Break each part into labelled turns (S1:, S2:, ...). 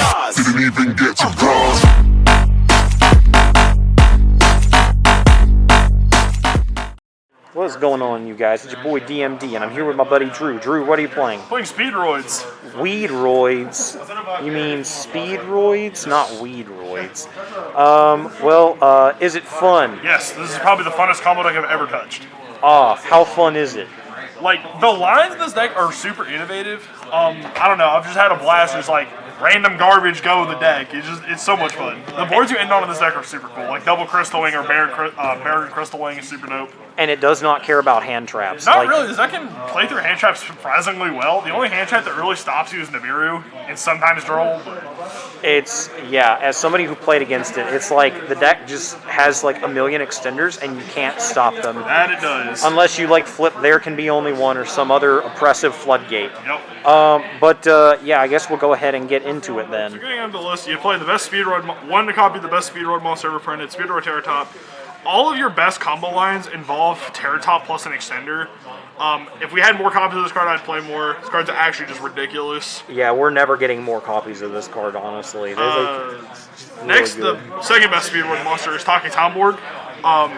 S1: stars. Didn't even get to bronze.
S2: What's going on, you guys? It's your boy DMD, and I'm here with my buddy Drew. Drew, what are you playing?
S3: Playing Speedroids.
S2: Weedroids? You mean Speedroids, not Weedroids? Is it fun?
S3: Yes, this is probably the funnest combo deck I've ever touched.
S2: How fun is it?
S3: Like, the lines in this deck are super innovative. I don't know, I've just had a blast just like random garbage go in the deck. It's so much fun. The boards you end on in this deck are super cool. Like double Crystal Wing or Baron Crystal Wing is super dope.
S2: And it does not care about hand traps.
S3: Not really. This deck can play through hand traps surprisingly well. The only hand trap that really stops you is Nibiru and sometimes Droll.
S2: As somebody who played against it, it's like the deck just has like a million extenders and you can't stop them.
S3: That it does.
S2: Unless you like flip there can be only one or some other oppressive floodgate.
S3: Yep.
S2: I guess we'll go ahead and get into it then.
S3: So getting on the list, you play the best Speedroid, one to copy the best Speedroid monster ever printed, Speedroid Terratop. All of your best combo lines involve Terratop plus an extender. If we had more copies of this card, I'd play more. This card's actually just ridiculous.
S2: Yeah, we're never getting more copies of this card, honestly.
S3: Next, the second best Speedroid monster is Taki Tomborg.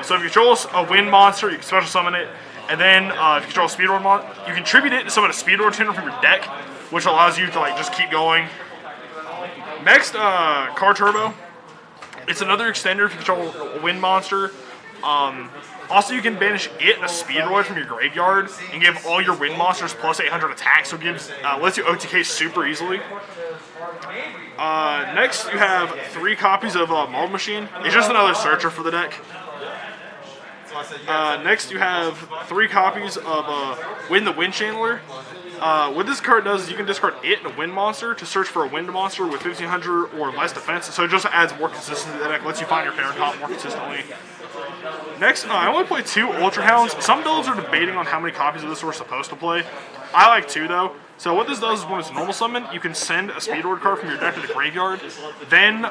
S3: So if you control a wind monster, you can special summon it. And then if you control a Speedroid monster, you can tribute it to summon a Speedroid tuner from your deck, which allows you to like just keep going. Next, Car Turbo. It's another extender if you control a wind monster. Also, you can banish it and a Speedroid from your graveyard and give all your wind monsters plus 800 attack, so it lets you OTK super easily. Next, you have 3 copies of Marble Machine. It's just another searcher for the deck. Next, you have 3 copies of Wind the Wind Channeler. What this card does is you can discard it and a wind monster to search for a wind monster with 1500 or less defense, so it just adds more consistency to the deck, lets you find your Terratop more consistently. Next, I only play 2 Ultra Hounds. Some builds are debating on how many copies of this we're supposed to play. I like 2 though. So what this does is when it's normal summon, you can send a Speedroid card from your deck to the graveyard. Then,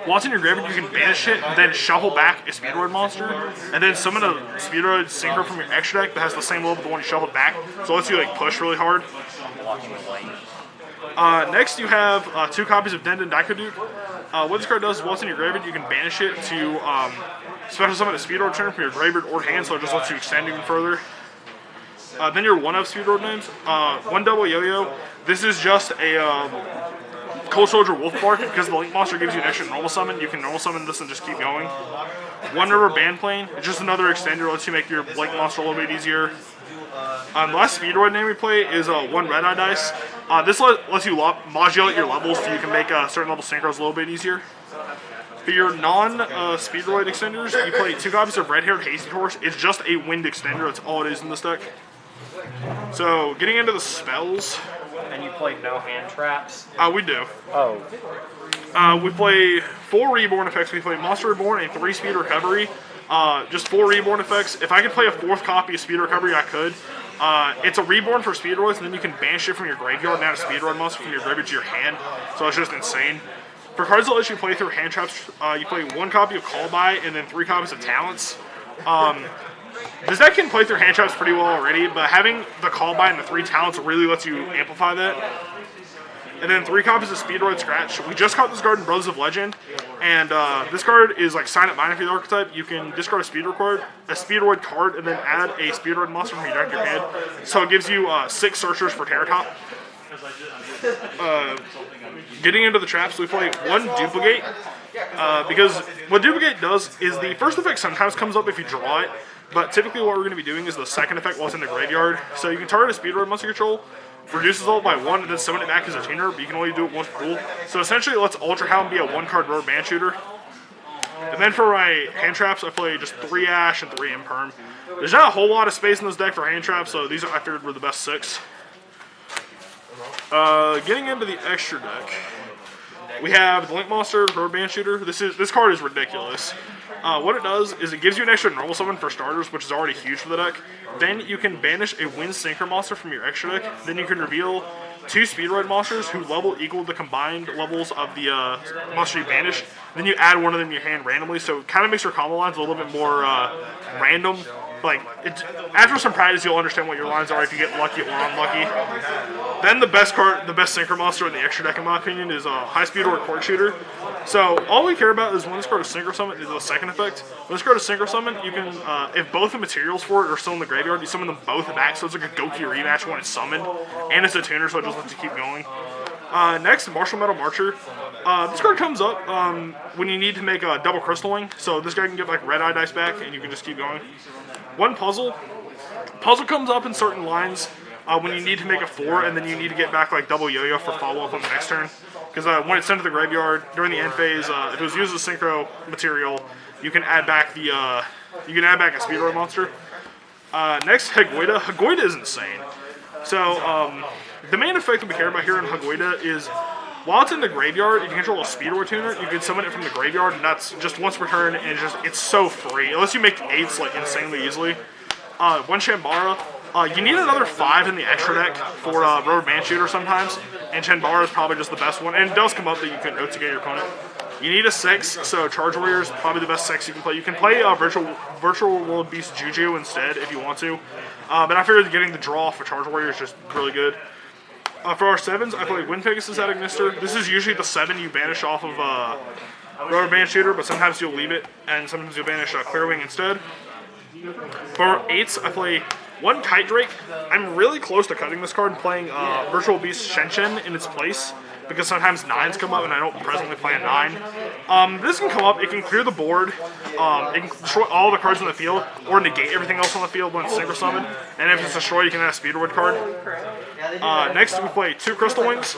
S3: once in your graveyard, you can banish it, and then shuffle back a Speedroid monster, and then summon a Speedroid synchro from your extra deck that has the same level as the one you shuffled back, so it lets you like push really hard. Next, you have 2 copies of Dendon Daikoduke. What this card does is once in your graveyard, you can banish it to special summon a Speedroid turn from your graveyard or hand, so it just lets you extend even further. Then your 1-of Speedroid names. 1 double Yo-Yo. This is just a Cold Soldier Wolfbark. Because the Link monster gives you an extra normal summon, you can normal summon this and just keep going. 1 River Bandplane. It's just another extender, lets you make your Blink monster a little bit easier. The last Speedroid name we play is 1 Red Eye Dice. This lets you modulate your levels so you can make certain level synchros a little bit easier. For your non-Speedroid extenders, you play 2 copies of Red Haired Hasty Horse. It's just a wind extender, that's all it is in this deck. So, getting into the spells.
S2: And you play no hand traps?
S3: We do.
S2: Oh.
S3: We play 4 Reborn effects. We play Monster Reborn and 3 Speed Recovery. Just 4 Reborn effects. If I could play a 4th copy of Speed Recovery, I could. It's a Reborn for Speedroids, and then you can banish it from your graveyard and add a Speedroid monster from your graveyard to your hand. So it's just insane. For cards that let you play through hand traps, you play 1 copy of Call By and then 3 copies of Talents. This deck can play through hand traps pretty well already, but having the Call By and the 3 Talents really lets you amplify that. And then 3 copies of Speedroid Scratch. We just caught this card in Brothers of Legend, and this card is like Sign Up Mine for the archetype. You can discard a Speedroid card, and then add a Speedroid monster from your deck to your hand. So it gives you 6 searchers for Terratop. Getting into the traps, we play 1 Duplicate. Because what Duplicate does is the first effect sometimes comes up if you draw it, but typically what we're going to be doing is the second effect while it's in the graveyard. So you can target a Speedroid monster control, reduces level by 1, and then summon it back as a tuner, but you can only do it once per duel. So essentially it lets Ultra Hound be a 1-card rare band shooter. And then for my hand traps, I play just 3 Ash and 3 Imperm. There's not a whole lot of space in this deck for hand traps, so these I figured were the best 6. Getting into the extra deck, we have the Link Monster, Rubber Band Shooter. This card is ridiculous. What it does is it gives you an extra normal summon for starters, which is already huge for the deck. Then you can banish a Wind Synchro monster from your extra deck. Then you can reveal 2 Speedroid monsters who level equal the combined levels of the monster you banish. Then you add one of them in your hand randomly, so it kind of makes your combo lines a little bit more random. Like, after some practice, you'll understand what your lines are if you get lucky or unlucky. Then the best synchro monster in the extra deck, in my opinion, is High Speedroid Cork Shooter. So all we care about is when this card is Synchro Summon, is the second effect. When this card is Synchro Summon, you can, if both the materials for it are still in the graveyard, you summon them both back, so it's like a Goki rematch when it's summoned. And it's a tuner, so it just lets you keep going. Next, Martial Metal Marcher. This card comes up when you need to make a double Crystal Wing, so this guy can get like Red Eye dice back, and you can just keep going. One Puzzle. Puzzle comes up in certain lines when you need to make a 4, and then you need to get back like double Yo-Yo for follow-up on the next turn. Because when it's sent to the graveyard during the end phase, if it was used as synchro material, you can add back a Speedroid monster. Next, Hagoida. Hagoida is insane. So the main effect that we care about here in Hagoida is, while it's in the graveyard, if you control a Speedroid tuner, you can summon it from the graveyard, and that's just once per turn, and it's so free. Unless you make 8s like insanely easily. One Shambara. You need another 5 in the extra deck for Rubber Band Shooter sometimes, and Shambara is probably just the best one. And it does come up that you can OTK your opponent. You need a 6, so Charge Warrior is probably the best 6 you can play. You can play Virtual World Beast Juju instead if you want to, but I figured getting the draw for Charge Warrior is just really good. For our 7s, I play Wind Pegasus at Ignister. This is usually the 7 you banish off of Rubber Band Shooter, but sometimes you'll leave it, and sometimes you'll banish Clear Wing instead. For our 8s, I play one Kite Drake. I'm really close to cutting this card and playing Virtual Beast Shen in its place, because sometimes 9s come up and I don't presently play a 9. This can come up, it can clear the board, it can destroy all the cards in the field, or negate everything else on the field when it's synchro summoned, and if it's destroyed, you can add a Speedroid card. Next, we play 2 Crystal Wings.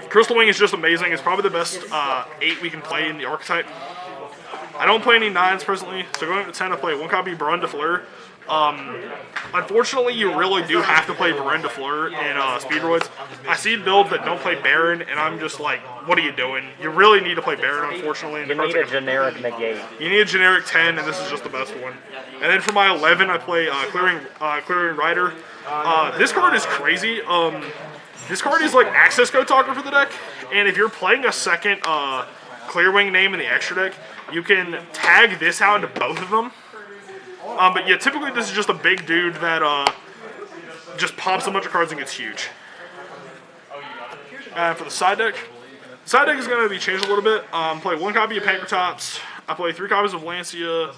S3: Crystal Wing is just amazing. It's probably the best 8 we can play in the archetype. I don't play any 9s presently, so going up to 10, I play 1 copy Baron de Fleur. Unfortunately, you really do have to play Baron de Fleur in Speedroids. I see builds that don't play Baron, and I'm just like, what are you doing? You really need to play Baron, unfortunately.
S2: You need a generic negate.
S3: You need a generic 10, and this is just the best one. And then for my 11, I play Clearing Rider. This card is crazy. This card is like access code talker for the deck, and if you're playing a second Clearwing name in the extra deck, you can tag this out into both of them. But yeah, typically this is just a big dude that just pops a bunch of cards and gets huge. For the side deck is going to be changed a little bit. Play 1 copy of Pankratops. I play 3 copies of Lancia,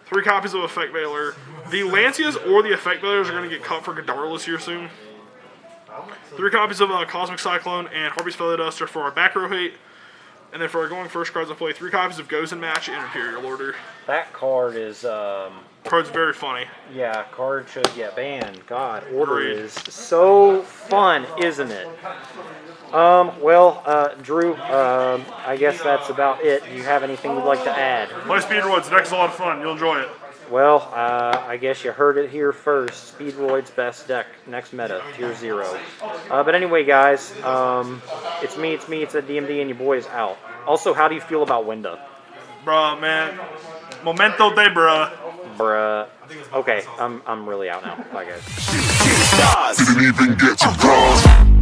S3: 3 copies of Effect Veiler. The Lancias or the Effect Veilers are going to get cut for Godarless here soon. 3 copies of Cosmic Cyclone and Harpy's Feather Duster for our back row hate. And then for our going first cards, I play 3 copies of Gozen Match and Imperial Order.
S2: That card is...
S3: card's very funny.
S2: Yeah, card should get banned. God, Order is so fun, isn't it? Drew, I guess that's about it. Do you have anything you'd like to add?
S3: Play Speedroids. The deck's a lot of fun. You'll enjoy it.
S2: Well, I guess you heard it here first. Speedroid's best deck, next meta, tier 0. But anyway, guys, it's me, it's a DMD, and your boy is out. Also, how do you feel about Winda?
S3: Bruh, man. Momento de bruh.
S2: Bruh. Okay, I'm really out now. Bye, guys.
S1: Didn't even get to cross.